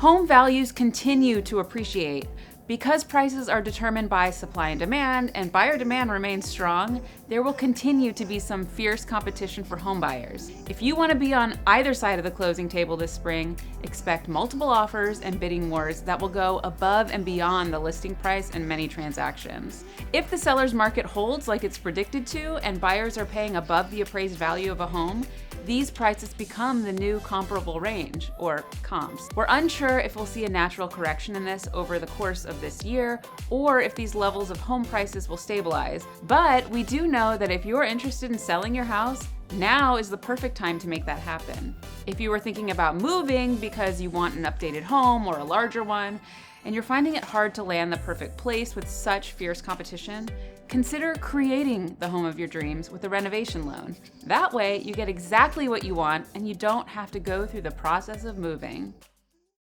Home values continue to appreciate. Because prices are determined by supply and demand, and buyer demand remains strong, there will continue to be some fierce competition for home buyers. If you want to be on either side of the closing table this spring, expect multiple offers and bidding wars that will go above and beyond the listing price in many transactions. If the seller's market holds like it's predicted to, and buyers are paying above the appraised value of a home, these prices become the new comparable range, or comps. We're unsure if we'll see a natural correction in this over the course of this year, or if these levels of home prices will stabilize. But we do know that if you're interested in selling your house, now is the perfect time to make that happen. If you were thinking about moving because you want an updated home or a larger one, and you're finding it hard to land the perfect place with such fierce competition, consider creating the home of your dreams with a renovation loan. That way, you get exactly what you want and you don't have to go through the process of moving.